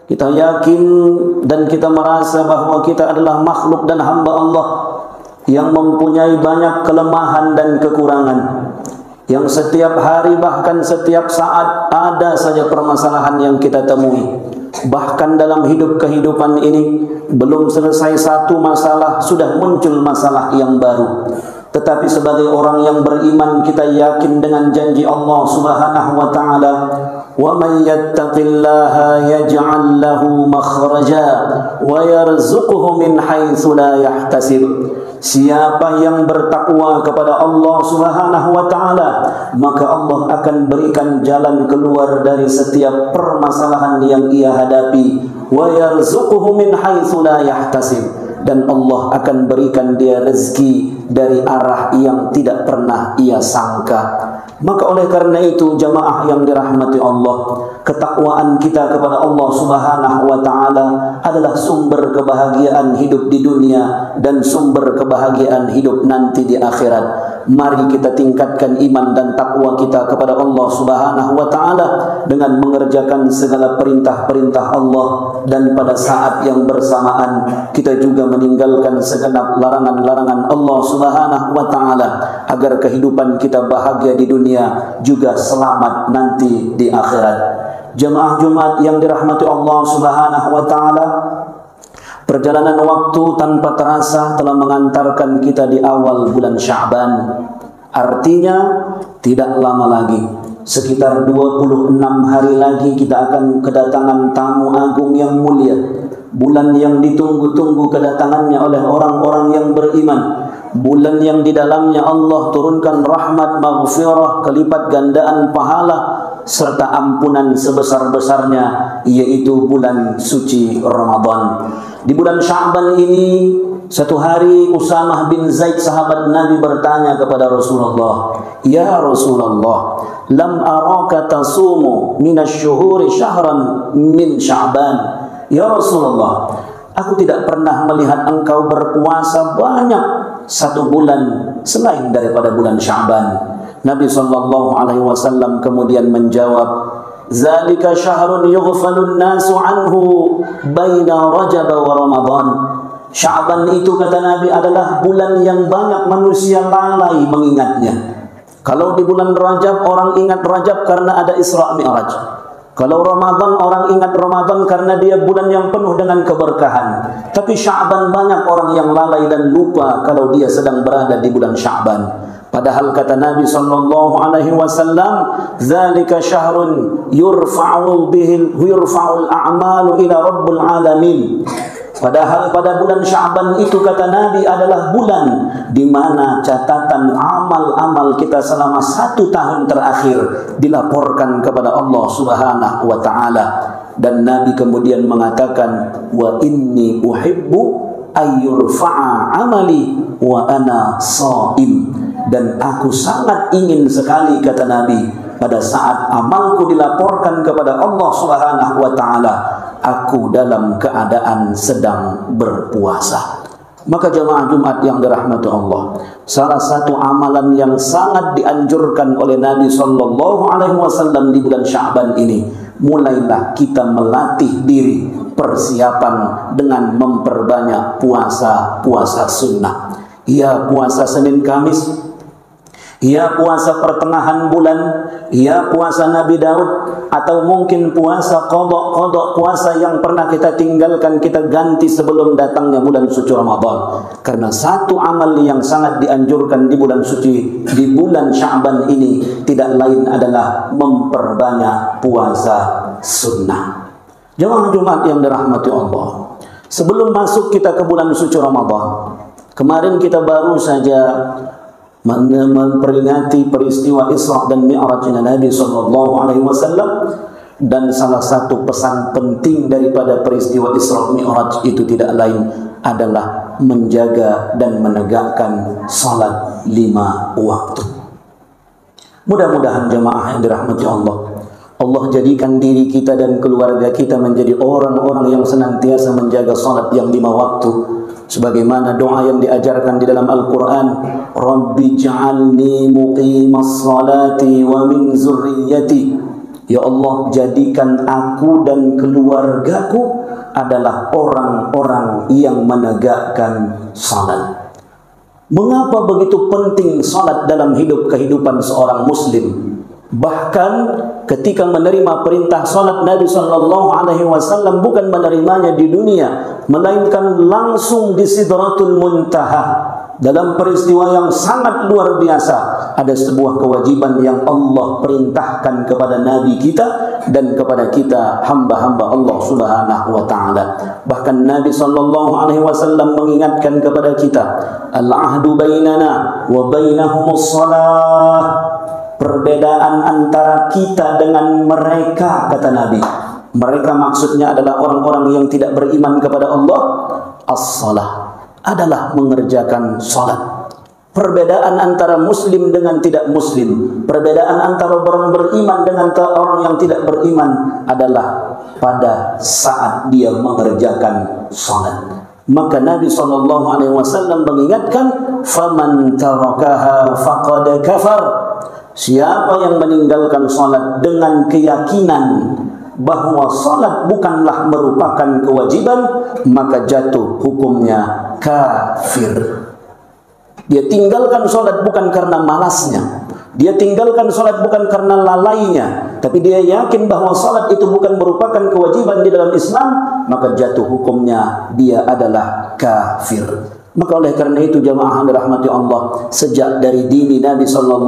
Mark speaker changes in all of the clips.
Speaker 1: Kita yakin dan kita merasa bahwa kita adalah makhluk dan hamba Allah yang mempunyai banyak kelemahan dan kekurangan, yang setiap hari bahkan setiap saat ada saja permasalahan yang kita temui. Bahkan dalam kehidupan ini belum selesai satu masalah sudah muncul masalah yang baru. Tetapi sebagai orang yang beriman, kita yakin dengan janji Allah Subhanahu wa taala, "Wa man yattaqillaha yaj'al lahu makhraja wa yarzuqhu min haitsu la yahtasib." Siapa yang bertakwa kepada Allah Subhanahu wa taala, maka Allah akan berikan jalan keluar dari setiap permasalahan yang ia hadapi. Wa yarzuqhu min haitsu la yahtasib, dan Allah akan berikan dia rezeki dari arah yang tidak pernah ia sangka. Maka oleh karena itu, jamaah yang dirahmati Allah, ketakwaan kita kepada Allah Subhanahu wa taala adalah sumber kebahagiaan hidup di dunia dan sumber kebahagiaan hidup nanti di akhirat. Mari kita tingkatkan iman dan takwa kita kepada Allah Subhanahu wa taala dengan mengerjakan segala perintah-perintah Allah, dan pada saat yang bersamaan kita juga meninggalkan segenap larangan-larangan Allah Subhanahu wa taala, agar kehidupan kita bahagia di dunia juga selamat nanti di akhirat. Jemaah Jumat yang dirahmati Allah Subhanahu wa taala, perjalanan waktu tanpa terasa telah mengantarkan kita di awal bulan Sya'ban. Artinya tidak lama lagi, sekitar 26 hari lagi kita akan kedatangan tamu agung yang mulia. Bulan yang ditunggu-tunggu kedatangannya oleh orang-orang yang beriman. Bulan yang di dalamnya Allah turunkan rahmat, maghfirah, kelipat gandaan pahala serta ampunan sebesar-besarnya, yaitu bulan suci Ramadan. Di bulan Sya'ban ini, satu hari Usamah bin Zaid sahabat Nabi bertanya kepada Rasulullah, "Ya Rasulullah, lam araka tasumu minasy-syuhuri syahran min Sya'ban." Ya Rasulullah, aku tidak pernah melihat engkau berpuasa banyak satu bulan selain daripada bulan Sya'ban. Nabi SAW kemudian menjawab, "Zalika syahrun yughfalun nasu anhu baina Rajab wa Ramadan." Sya'ban itu, kata Nabi, adalah bulan yang banyak manusia lalai mengingatnya. Kalau di bulan Rajab orang ingat Rajab karena ada Isra Mi'raj. Kalau Ramadan orang ingat Ramadan karena dia bulan yang penuh dengan keberkahan. Tapi Sya'ban banyak orang yang lalai dan lupa kalau dia sedang berada di bulan Sya'ban. Padahal kata Nabi SAW, "Dzalika syahrun yurfa'ul a'malu ila rabbil alamin." Padahal pada bulan Sya'ban itu, kata Nabi, adalah bulan di mana catatan amal-amal kita selama 1 tahun terakhir dilaporkan kepada Allah Subhanahu wa taala. Dan Nabi kemudian mengatakan, "Wa inni uhibbu ayyurfa'a amali wa ana sha'im." Dan aku sangat ingin sekali, kata Nabi, pada saat amalku dilaporkan kepada Allah Subhanahu wa taala, aku dalam keadaan sedang berpuasa. Maka jemaah Jumat yang dirahmati Allah, salah satu amalan yang sangat dianjurkan oleh Nabi SAW di bulan Sya'ban ini, mulailah kita melatih diri persiapan dengan memperbanyak puasa sunnah. Ya puasa Senin Kamis, ya puasa pertengahan bulan, ya puasa Nabi Daud, atau mungkin puasa qadha, puasa yang pernah kita tinggalkan kita ganti sebelum datangnya bulan suci Ramadan. Karena satu amal yang sangat dianjurkan di bulan suci, di bulan Sya'ban ini, tidak lain adalah memperbanyak puasa sunnah. Jemaah Jumat yang dirahmati Allah, sebelum masuk kita ke bulan suci Ramadan, kemarin kita baru saja memperingati peristiwa Isra dan Mi'raj Nabi SAW, dan salah satu pesan penting daripada peristiwa Isra Mi'raj itu tidak lain adalah menjaga dan menegakkan salat 5 waktu. Mudah-mudahan jemaah yang dirahmati Allah, Allah jadikan diri kita dan keluarga kita menjadi orang-orang yang senantiasa menjaga salat yang 5 waktu. Sebagaimana doa yang diajarkan di dalam Al-Quran, "Rabbi ja'alni muqimas salati wa min zurriyyati Ya Allah, jadikan aku dan keluargaku adalah orang-orang yang menegakkan salat. Mengapa begitu penting salat dalam kehidupan seorang muslim? Bahkan ketika menerima perintah salat, Nabi SAW bukan menerimanya di dunia, melainkan langsung di Sidratul Muntaha. Dalam peristiwa yang sangat luar biasa, ada sebuah kewajiban yang Allah perintahkan kepada Nabi kita dan kepada kita hamba-hamba Allah Subhanahu wa taala. Bahkan Nabi SAW mengingatkan kepada kita, al-ahdu bainana wa bainahumus salah. Perbedaan antara kita dengan mereka, kata Nabi. Mereka maksudnya adalah orang-orang yang tidak beriman kepada Allah. As-salah adalah mengerjakan salat. Perbedaan antara muslim dengan tidak muslim, perbedaan antara orang beriman dengan orang yang tidak beriman adalah pada saat dia mengerjakan salat. Maka Nabi SAW mengingatkan, faman tarakaha faqad kafar. Siapa yang meninggalkan salat dengan keyakinan bahwa salat bukanlah merupakan kewajiban, maka jatuh hukumnya kafir. Dia tinggalkan salat bukan karena malasnya, dia tinggalkan salat bukan karena lalainya, tapi dia yakin bahwa salat itu bukan merupakan kewajiban di dalam Islam, maka jatuh hukumnya dia adalah kafir. Maka oleh karena itu jamaah yang dirahmati Allah, sejak dari dini Nabi SAW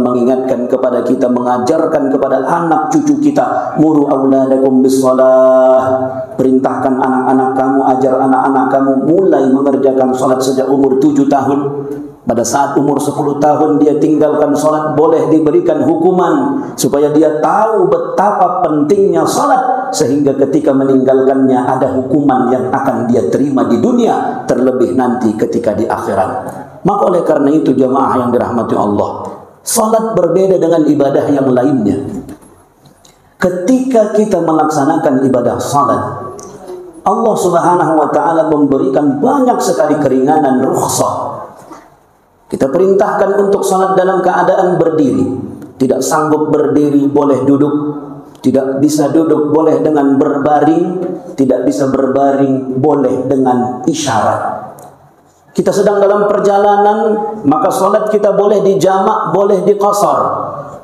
Speaker 1: mengingatkan kepada kita, mengajarkan kepada anak cucu kita, muru auladakum bis-shalah. Perintahkan anak-anak kamu, ajar anak-anak kamu mulai mengerjakan salat sejak umur 7 tahun. Pada saat umur 10 tahun dia tinggalkan salat, boleh diberikan hukuman supaya dia tahu betapa pentingnya salat, sehingga ketika meninggalkannya ada hukuman yang akan dia terima di dunia, terlebih nanti ketika di akhirat. Maka oleh karena itu jamaah yang dirahmati Allah, salat berbeda dengan ibadah yang lainnya. Ketika kita melaksanakan ibadah salat, Allah Subhanahu wa taala memberikan banyak sekali keringanan, rukhsah. Kita perintahkan untuk salat dalam keadaan berdiri. Tidak sanggup berdiri, boleh duduk. Tidak bisa duduk, boleh dengan berbaring. Tidak bisa berbaring, boleh dengan isyarat. Kita sedang dalam perjalanan, maka salat kita boleh dijamak, boleh diqasar,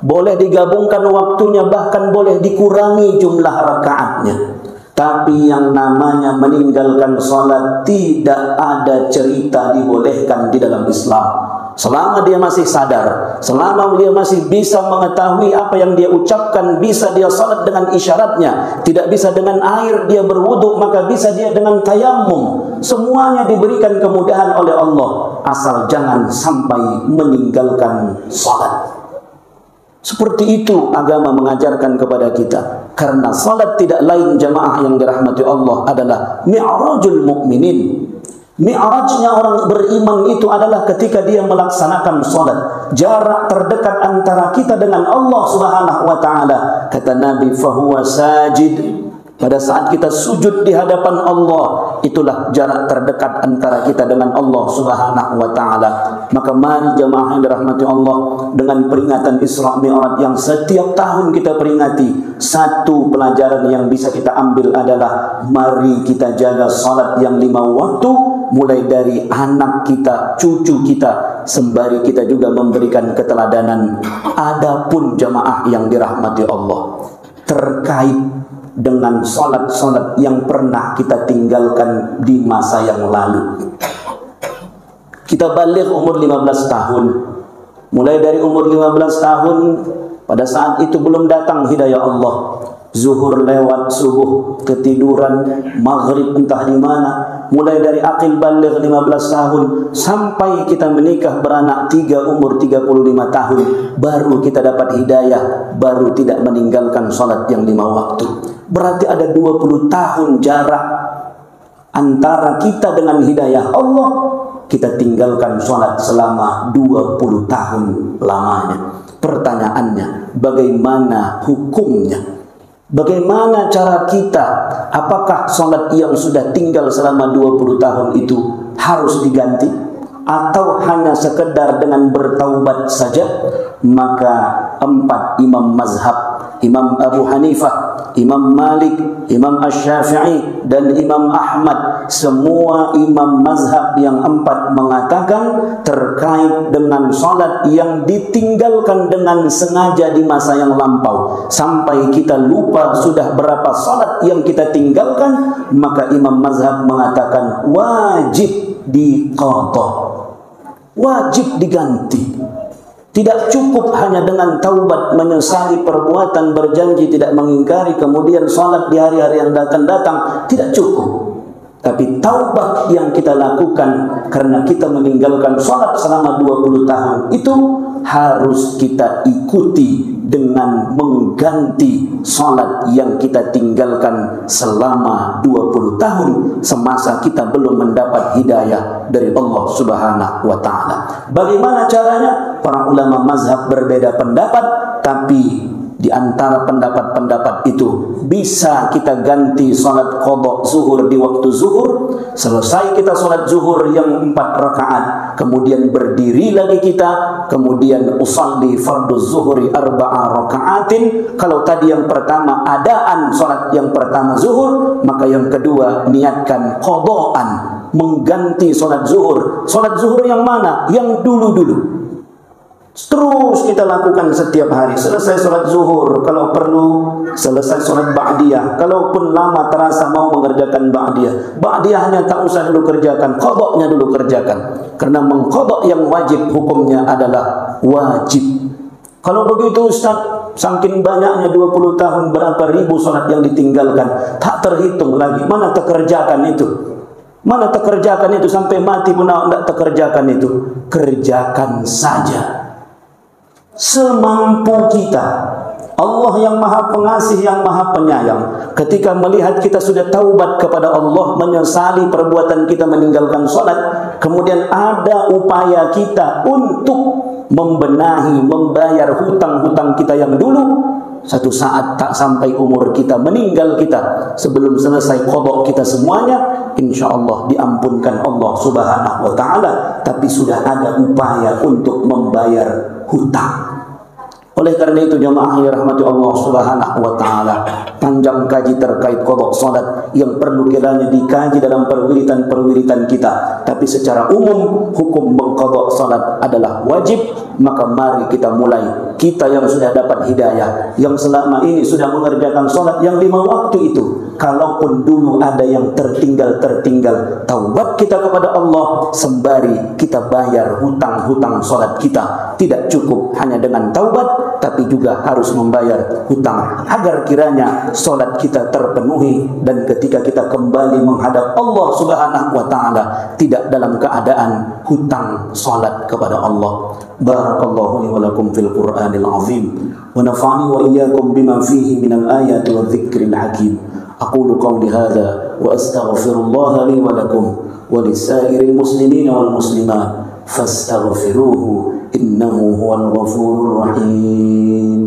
Speaker 1: boleh digabungkan waktunya, bahkan boleh dikurangi jumlah rakaatnya. Tapi yang namanya meninggalkan salat tidak ada cerita dibolehkan di dalam Islam. Selama dia masih sadar, selama dia masih bisa mengetahui apa yang dia ucapkan, bisa dia salat dengan isyaratnya. Tidak bisa dengan air dia berwudu, maka bisa dia dengan tayammum. Semuanya diberikan kemudahan oleh Allah, asal jangan sampai meninggalkan salat. Seperti itu agama mengajarkan kepada kita. Karena salat tidak lain jamaah yang dirahmati Allah adalah mi'rajul mu'minin. Mi'rajnya orang beriman itu adalah ketika dia melaksanakan salat. Jarak terdekat antara kita dengan Allah Subhanahu wa taala. Kata Nabi, fahuwa sajid. Pada saat kita sujud di hadapan Allah, itulah jarak terdekat antara kita dengan Allah Subhanahu wa taala. Maka mari jemaah yang dirahmati Allah, dengan peringatan Isra Mi'raj yang setiap tahun kita peringati, satu pelajaran yang bisa kita ambil adalah mari kita jaga salat yang 5 waktu, mulai dari anak kita, cucu kita, sembari kita juga memberikan keteladanan. Adapun jemaah yang dirahmati Allah, terkait dengan salat-salat yang pernah kita tinggalkan di masa yang lalu. Kita balik umur 15 tahun. Mulai dari umur 15 tahun, pada saat itu belum datang hidayah Allah. Zuhur lewat, subuh ketiduran, maghrib entah di mana. Mulai dari akil balik 15 tahun sampai kita menikah beranak 3 umur 35 tahun, baru kita dapat hidayah, baru tidak meninggalkan salat yang 5 waktu. Berarti ada 20 tahun jarak antara kita dengan hidayah Allah. Kita tinggalkan salat selama 20 tahun lamanya. Pertanyaannya, bagaimana hukumnya? Bagaimana cara kita? Apakah salat yang sudah tinggal selama 20 tahun itu harus diganti? atau hanya sekedar dengan bertaubat saja, maka 4 imam mazhab, Imam Abu Hanifah, Imam Malik, Imam Asy-Syafi'i, dan Imam Ahmad, semua imam mazhab yang 4 mengatakan terkait dengan salat yang ditinggalkan dengan sengaja di masa yang lampau sampai kita lupa sudah berapa salat yang kita tinggalkan, maka imam mazhab mengatakan wajib diqadha, wajib diganti. Tidak cukup hanya dengan taubat, menyesali perbuatan, berjanji tidak mengingkari, kemudian salat di hari-hari yang datang, tidak cukup. Tapi taubat yang kita lakukan karena kita meninggalkan salat selama 20 tahun itu harus kita ikuti dengan mengganti salat yang kita tinggalkan selama 20 tahun semasa kita belum mendapat hidayah dari Allah Subhanahu wa taala. Bagaimana caranya? Para ulama mazhab berbeda pendapat, tapi di antara pendapat-pendapat itu bisa kita ganti salat qadha zuhur di waktu zuhur. Selesai kita salat zuhur yang 4 rakaat, kemudian berdiri lagi kita, kemudian usalli fardhu zuhuri 4 rakaatin. Kalau tadi yang pertama adaan salat yang pertama zuhur, maka yang kedua niatkan qadhaan, mengganti salat zuhur. Salat zuhur yang mana? Yang dulu-dulu. Terus kita lakukan setiap hari. Selesai sholat zuhur, kalau perlu selesai sholat ba'diyah. Kalaupun lama terasa mau mengerjakan ba'diyah, ba'diyahnya tak usah dulu kerjakan, qadha-nya dulu kerjakan. Karena mengqadha yang wajib hukumnya adalah wajib. Kalau begitu Ustaz, saking banyaknya 20 tahun berapa ribu sholat yang ditinggalkan, tak terhitung lagi. Mana terkerjakan itu? Mana terkerjakan itu? Sampai mati pun tidak terkerjakan itu. Kerjakan saja semampu kita. Allah yang maha pengasih, yang maha penyayang, ketika melihat kita sudah taubat kepada Allah, menyesali perbuatan kita meninggalkan sholat, kemudian ada upaya kita untuk membenahi, membayar hutang-hutang kita yang dulu. Satu saat tak sampai umur kita, meninggal kita, sebelum selesai qadha kita semuanya, insya Allah diampunkan Allah Subhanahu wa ta'ala. Tapi sudah ada upaya untuk membayar hutang. Oleh karena itu jemaah yang dirahmati Allah Subhanahu wa taala, panjang kaji terkait qadha salat yang perlu kiranya dikaji dalam perwiritan kita. Tapi secara umum hukum mengqadha salat adalah wajib. Maka mari kita mulai, kita yang sudah dapat hidayah, yang selama ini sudah mengerjakan salat yang 5 waktu itu, kalaupun dulu ada yang tertinggal, taubat kita kepada Allah sembari kita bayar hutang-hutang salat kita. Tidak cukup hanya dengan taubat, tapi juga harus membayar hutang agar kiranya salat kita terpenuhi, dan ketika kita kembali menghadap Allah Subhanahu wa taala tidak dalam keadaan hutang salat kepada Allah. Barakallahu li wa lakum fil Qur'anil azim wa nafa'ani wa iyyakum bima fihi minal ayati wa dzikril hakim. Aqulu qawli hadza wa astaghfirullah li wa lakum wa lisairil muslimina wal muslimat fastaghfiruhu innahu huwal ghafurur rahim.